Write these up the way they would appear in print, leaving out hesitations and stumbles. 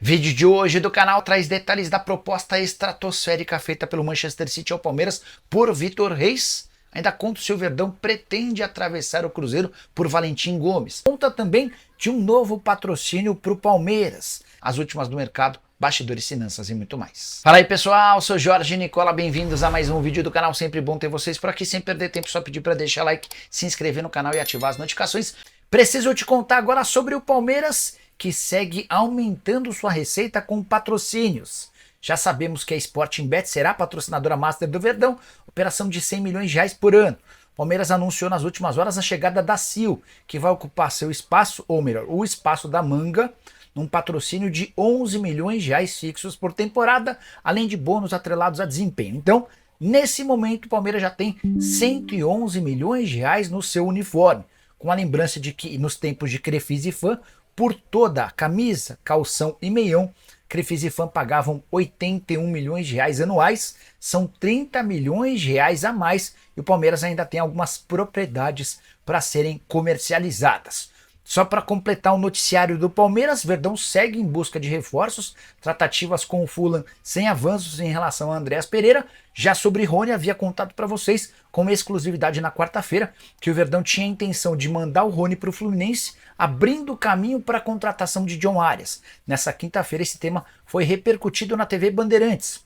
Vídeo de hoje do canal traz detalhes da proposta estratosférica feita pelo Manchester City ao Palmeiras por Vitor Reis. Ainda conta se o Verdão pretende atravessar o Cruzeiro por Valentim Gomes. Conta também de um novo patrocínio para o Palmeiras, as últimas do mercado, bastidores, finanças e muito mais. Fala aí pessoal, sou Jorge Nicola, bem-vindos a mais um vídeo do canal, sempre bom ter vocês por aqui, sem perder tempo, só pedir para deixar like, se inscrever no canal e ativar as notificações. Preciso te contar agora sobre o Palmeiras, que segue aumentando sua receita com patrocínios. Já sabemos que a Sporting Bet será patrocinadora master do Verdão, operação de 100 milhões de reais por ano. O Palmeiras anunciou nas últimas horas a chegada da Sil, que vai ocupar seu espaço, ou melhor, o espaço da Manga, num patrocínio de 11 milhões de reais fixos por temporada, além de bônus atrelados a desempenho. Então, nesse momento, o Palmeiras já tem 111 milhões de reais no seu uniforme, com a lembrança de que nos tempos de Crefisa e Fã, por toda a camisa, calção e meião, Crefisa e Fã pagavam 81 milhões de reais anuais, são 30 milhões de reais a mais, e o Palmeiras ainda tem algumas propriedades para serem comercializadas. Só para completar o noticiário do Palmeiras, Verdão segue em busca de reforços, tratativas com o Fulham sem avanços em relação a Andreas Pereira. Já sobre Rony, havia contado para vocês com exclusividade na quarta-feira que o Verdão tinha a intenção de mandar o Rony para o Fluminense, abrindo o caminho para a contratação de John Arias. Nessa quinta-feira esse tema foi repercutido na TV Bandeirantes.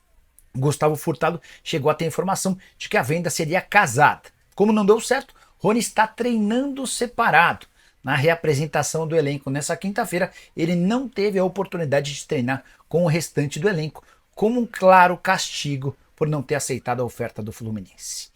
Gustavo Furtado chegou a ter informação de que a venda seria casada. Como não deu certo, Rony está treinando separado. Na reapresentação do elenco nessa quinta-feira, ele não teve a oportunidade de treinar com o restante do elenco, como um claro castigo por não ter aceitado a oferta do Fluminense.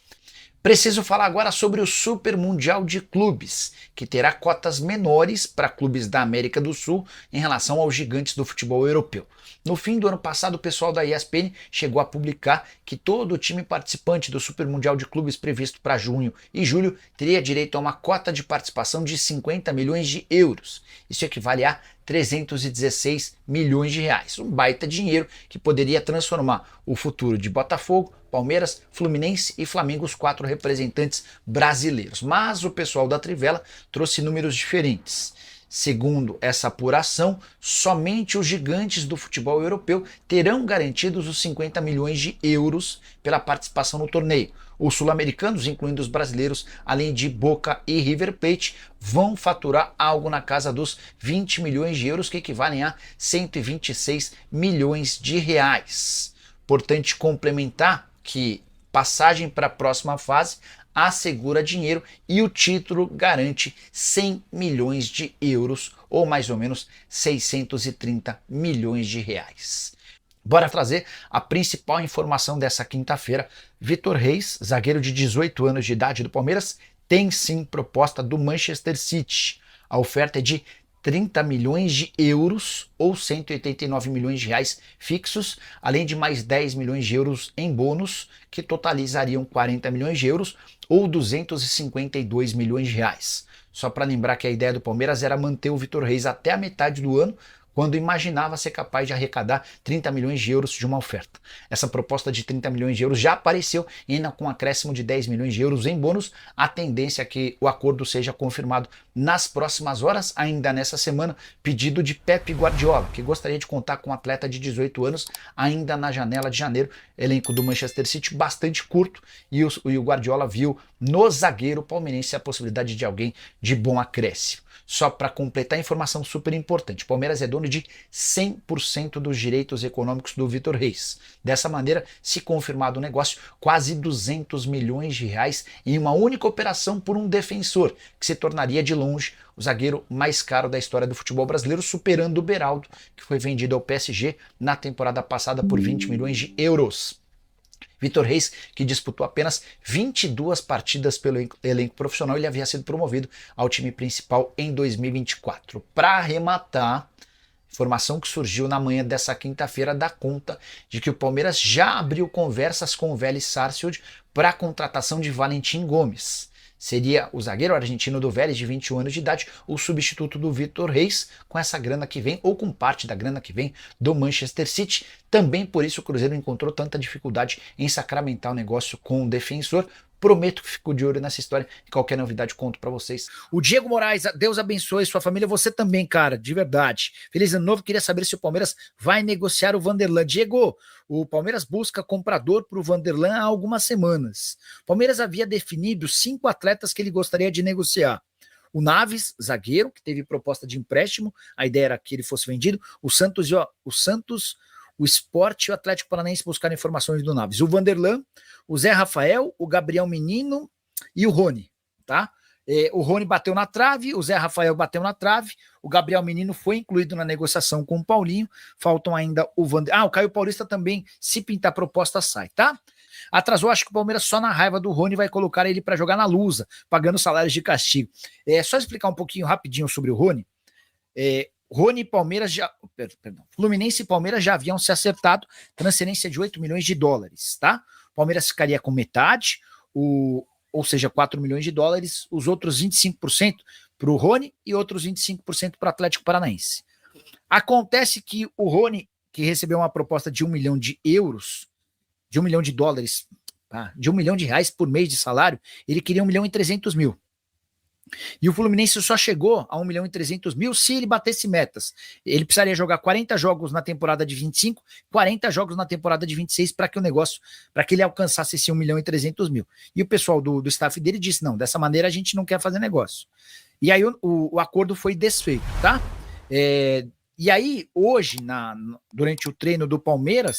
Preciso falar agora sobre o Super Mundial de Clubes, que terá cotas menores para clubes da América do Sul em relação aos gigantes do futebol europeu. No fim do ano passado, o pessoal da ESPN chegou a publicar que todo o time participante do Super Mundial de Clubes previsto para junho e julho teria direito a uma cota de participação de 50 milhões de euros. Isso equivale a 316 milhões de reais. Um baita dinheiro que poderia transformar o futuro de Botafogo, Palmeiras, Fluminense e Flamengo, os 4 representantes brasileiros. Mas o pessoal da Trivela trouxe números diferentes. Segundo essa apuração, somente os gigantes do futebol europeu terão garantidos os 50 milhões de euros pela participação no torneio. Os sul-americanos, incluindo os brasileiros, além de Boca e River Plate, vão faturar algo na casa dos 20 milhões de euros, que equivalem a 126 milhões de reais. Importante complementar que passagem para a próxima fase assegura dinheiro e o título garante 100 milhões de euros, ou mais ou menos 630 milhões de reais. Bora trazer a principal informação dessa quinta-feira. Vitor Reis, zagueiro de 18 anos de idade do Palmeiras, tem sim proposta do Manchester City. A oferta é de 30 milhões de euros ou 189 milhões de reais fixos, além de mais 10 milhões de euros em bônus, que totalizariam 40 milhões de euros ou 252 milhões de reais. Só para lembrar que a ideia do Palmeiras era manter o Vitor Reis até a metade do ano, quando imaginava ser capaz de arrecadar 30 milhões de euros de uma oferta. Essa proposta de 30 milhões de euros já apareceu, e ainda com um acréscimo de 10 milhões de euros em bônus. A tendência é que o acordo seja confirmado nas próximas horas, ainda nessa semana. Pedido de Pep Guardiola, que gostaria de contar com um atleta de 18 anos ainda na janela de janeiro. Elenco do Manchester City bastante curto, e o Guardiola viu no zagueiro palmeirense a possibilidade de alguém de bom acréscimo. Só para completar a informação super importante, o Palmeiras é dono de 100% dos direitos econômicos do Vitor Reis. Dessa maneira, se confirmado o negócio, quase 200 milhões de reais em uma única operação por um defensor, que se tornaria de longe o zagueiro mais caro da história do futebol brasileiro, superando o Beraldo, que foi vendido ao PSG na temporada passada por 20 milhões de euros. Vitor Reis, que disputou apenas 22 partidas pelo elenco profissional, ele havia sido promovido ao time principal em 2024. Para arrematar, informação que surgiu na manhã dessa quinta-feira dá conta de que o Palmeiras já abriu conversas com o Vélez Sarsfield para a contratação de Valentim Gomes. Seria o zagueiro argentino do Vélez, de 21 anos de idade, o substituto do Vitor Reis, com essa grana que vem, ou com parte da grana que vem do Manchester City. Também por isso o Cruzeiro encontrou tanta dificuldade em sacramentar o negócio com o defensor, Prometo que fico de olho nessa história e qualquer novidade conto pra vocês. O Diego Moraes, Deus abençoe sua família, você também, cara, de verdade. Feliz ano novo, queria saber se o Palmeiras vai negociar o Vanderlan. Diego, o Palmeiras busca comprador pro Vanderlan há algumas semanas. O Palmeiras havia definido 5 atletas que ele gostaria de negociar. O Naves, zagueiro, que teve proposta de empréstimo, a ideia era que ele fosse vendido. O Santos, o Sport e o Atlético Paranaense buscaram informações do Naves. O Vanderlan, o Zé Rafael, o Gabriel Menino e o Rony, tá? O Rony bateu na trave, o Zé Rafael bateu na trave, o Gabriel Menino foi incluído na negociação com o Paulinho, faltam ainda o o Caio Paulista também, se pintar proposta, sai, tá? Atrasou, acho que o Palmeiras só na raiva do Rony vai colocar ele para jogar na Lusa, pagando salários de castigo. Só explicar um pouquinho rapidinho sobre o Rony. Rony e Palmeiras Fluminense e Palmeiras já haviam se acertado, transferência de 8 milhões de dólares, tá? O Palmeiras ficaria com metade, ou seja, 4 milhões de dólares, os outros 25% para o Rony e outros 25% para o Atlético Paranaense. Acontece que o Rony, que recebeu uma proposta de 1 milhão de euros, de 1 milhão de dólares, de 1 milhão de reais por mês de salário, ele queria 1 milhão e 300 mil. E o Fluminense só chegou a 1 milhão e 300 mil se ele batesse metas. Ele precisaria jogar 40 jogos na temporada de 25, 40 jogos na temporada de 26 para que o negócio, para que ele alcançasse esse 1 milhão e 300 mil. E o pessoal do staff dele disse, não, dessa maneira a gente não quer fazer negócio. E aí o acordo foi desfeito, tá? E aí, hoje, durante o treino do Palmeiras,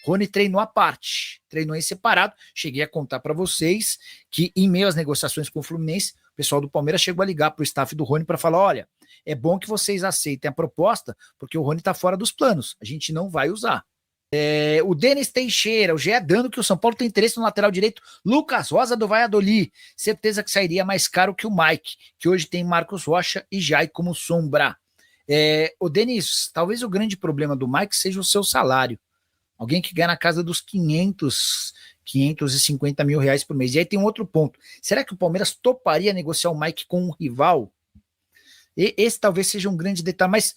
Rony treinou à parte, treinou em separado. Cheguei a contar para vocês que, em meio às negociações com o Fluminense, o pessoal do Palmeiras chegou a ligar para o staff do Rony para falar: olha, é bom que vocês aceitem a proposta, porque o Rony está fora dos planos, a gente não vai usar. O Denis Teixeira, o GE dando que o São Paulo tem interesse no lateral direito Lucas Rosa do Valladolid, certeza que sairia mais caro que o Mike, que hoje tem Marcos Rocha e Jai como sombra. O Denis, talvez o grande problema do Mike seja o seu salário. Alguém que ganha na casa dos 550 mil reais por mês. E aí tem um outro ponto. Será que o Palmeiras toparia negociar o Mike com um rival? Esse talvez seja um grande detalhe, mas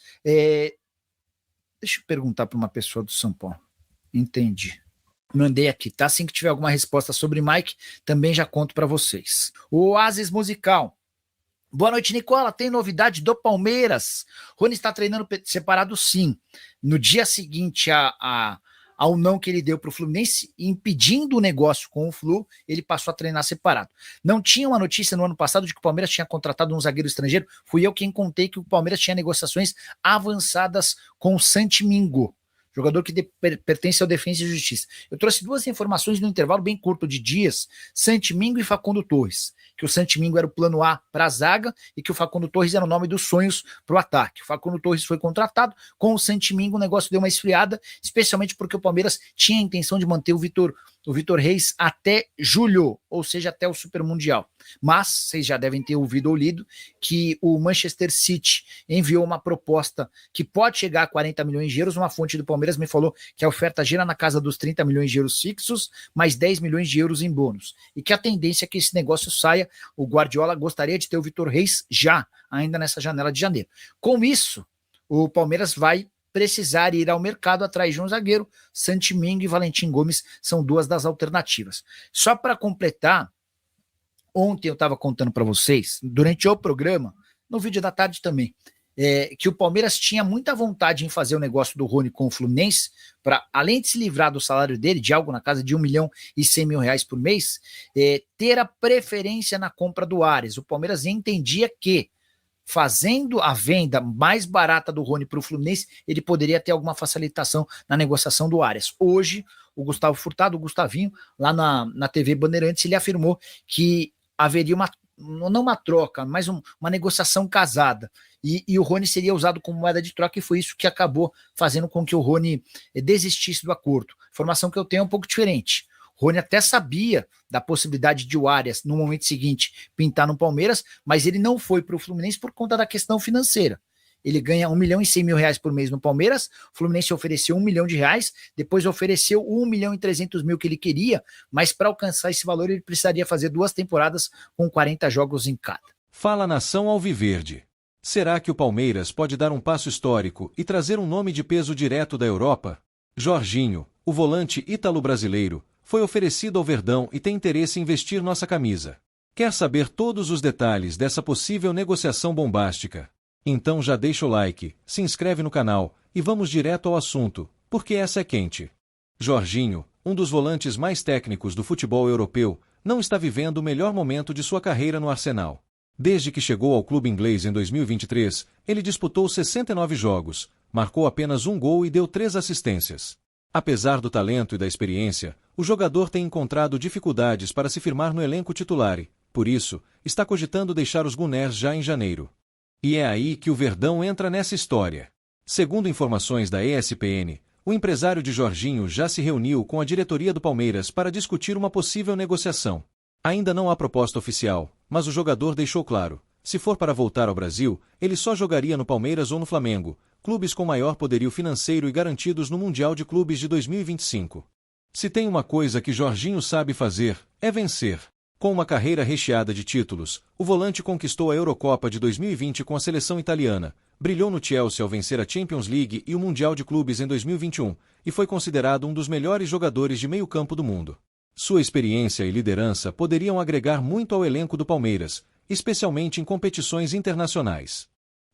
deixa eu perguntar para uma pessoa do São Paulo. Entendi. Mandei aqui, tá? Assim que tiver alguma resposta sobre Mike, também já conto para vocês. O Oasis Musical. Boa noite, Nicola. Tem novidade do Palmeiras? Rony está treinando separado, sim. No dia seguinte ao não que ele deu para o Fluminense, impedindo o negócio com o Flu, ele passou a treinar separado. Não tinha uma notícia no ano passado de que o Palmeiras tinha contratado um zagueiro estrangeiro? Fui eu quem contei que o Palmeiras tinha negociações avançadas com o Santimingo, jogador que pertence ao Defensa e Justiça. Eu trouxe duas informações no intervalo bem curto de dias, Santimingo e Facundo Torres, que o Santimingo era o plano A para a zaga e que o Facundo Torres era o nome dos sonhos para o ataque. O Facundo Torres foi contratado, com o Santimingo o negócio deu uma esfriada, especialmente porque o Palmeiras tinha a intenção de manter o Vitor Reis até julho, ou seja, até o Super Mundial. Mas, vocês já devem ter ouvido ou lido, que o Manchester City enviou uma proposta que pode chegar a 40 milhões de euros, uma fonte do Palmeiras me falou que a oferta gira na casa dos 30 milhões de euros fixos, mais 10 milhões de euros em bônus, e que a tendência é que esse negócio saia. O Guardiola gostaria de ter o Vitor Reis já, ainda nessa janela de janeiro. Com isso, o Palmeiras vai precisar ir ao mercado atrás de um zagueiro. Santimingo e Valentim Gomes são duas das alternativas. Só para completar, ontem eu estava contando para vocês, durante o programa, no vídeo da tarde também, que o Palmeiras tinha muita vontade em fazer o negócio do Rony com o Fluminense, para, além de se livrar do salário dele, de algo na casa de 1 milhão e 100 mil reais por mês, ter a preferência na compra do Ares. O Palmeiras entendia que, fazendo a venda mais barata do Rony para o Fluminense, ele poderia ter alguma facilitação na negociação do Ares. Hoje, o Gustavo Furtado, o Gustavinho, lá na TV Bandeirantes, ele afirmou que haveria não uma troca, mas uma negociação casada. E o Rony seria usado como moeda de troca, e foi isso que acabou fazendo com que o Rony desistisse do acordo. A informação que eu tenho é um pouco diferente. O Rony até sabia da possibilidade de o Arias, no momento seguinte, pintar no Palmeiras, mas ele não foi para o Fluminense por conta da questão financeira. Ele ganha 1 milhão e 100 mil reais por mês no Palmeiras, o Fluminense ofereceu 1 milhão de reais, depois ofereceu 1 milhão e 300 mil que ele queria, mas para alcançar esse valor ele precisaria fazer 2 temporadas com 40 jogos em cada. Fala nação alviverde. Será que o Palmeiras pode dar um passo histórico e trazer um nome de peso direto da Europa? Jorginho, o volante ítalo-brasileiro, foi oferecido ao Verdão e tem interesse em vestir nossa camisa. Quer saber todos os detalhes dessa possível negociação bombástica? Então já deixa o like, se inscreve no canal e vamos direto ao assunto, porque essa é quente. Jorginho, um dos volantes mais técnicos do futebol europeu, não está vivendo o melhor momento de sua carreira no Arsenal. Desde que chegou ao clube inglês em 2023, ele disputou 69 jogos, marcou apenas um gol e deu 3 assistências. Apesar do talento e da experiência, o jogador tem encontrado dificuldades para se firmar no elenco titular e, por isso, está cogitando deixar os Gunners já em janeiro. E é aí que o Verdão entra nessa história. Segundo informações da ESPN, o empresário de Jorginho já se reuniu com a diretoria do Palmeiras para discutir uma possível negociação. Ainda não há proposta oficial, mas o jogador deixou claro, se for para voltar ao Brasil, ele só jogaria no Palmeiras ou no Flamengo, clubes com maior poderio financeiro e garantidos no Mundial de Clubes de 2025. Se tem uma coisa que Jorginho sabe fazer, é vencer. Com uma carreira recheada de títulos, o volante conquistou a Eurocopa de 2020 com a seleção italiana, brilhou no Chelsea ao vencer a Champions League e o Mundial de Clubes em 2021, e foi considerado um dos melhores jogadores de meio-campo do mundo. Sua experiência e liderança poderiam agregar muito ao elenco do Palmeiras, especialmente em competições internacionais.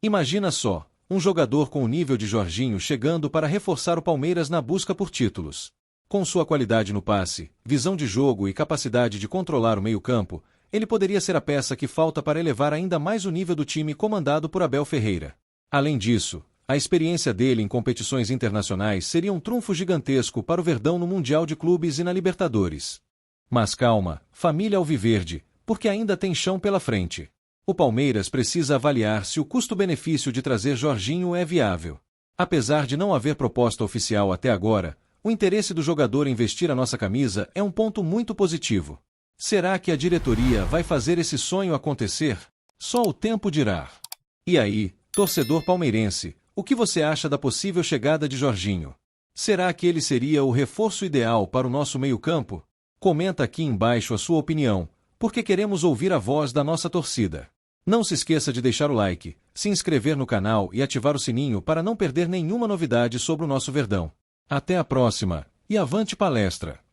Imagina só, um jogador com o nível de Jorginho chegando para reforçar o Palmeiras na busca por títulos. Com sua qualidade no passe, visão de jogo e capacidade de controlar o meio-campo, ele poderia ser a peça que falta para elevar ainda mais o nível do time comandado por Abel Ferreira. Além disso, a experiência dele em competições internacionais seria um trunfo gigantesco para o Verdão no Mundial de Clubes e na Libertadores. Mas calma, família alviverde, porque ainda tem chão pela frente. O Palmeiras precisa avaliar se o custo-benefício de trazer Jorginho é viável. Apesar de não haver proposta oficial até agora, o interesse do jogador em vestir a nossa camisa é um ponto muito positivo. Será que a diretoria vai fazer esse sonho acontecer? Só o tempo dirá. E aí, torcedor palmeirense, o que você acha da possível chegada de Jorginho? Será que ele seria o reforço ideal para o nosso meio-campo? Comenta aqui embaixo a sua opinião, porque queremos ouvir a voz da nossa torcida. Não se esqueça de deixar o like, se inscrever no canal e ativar o sininho para não perder nenhuma novidade sobre o nosso Verdão. Até a próxima, e avante palestra!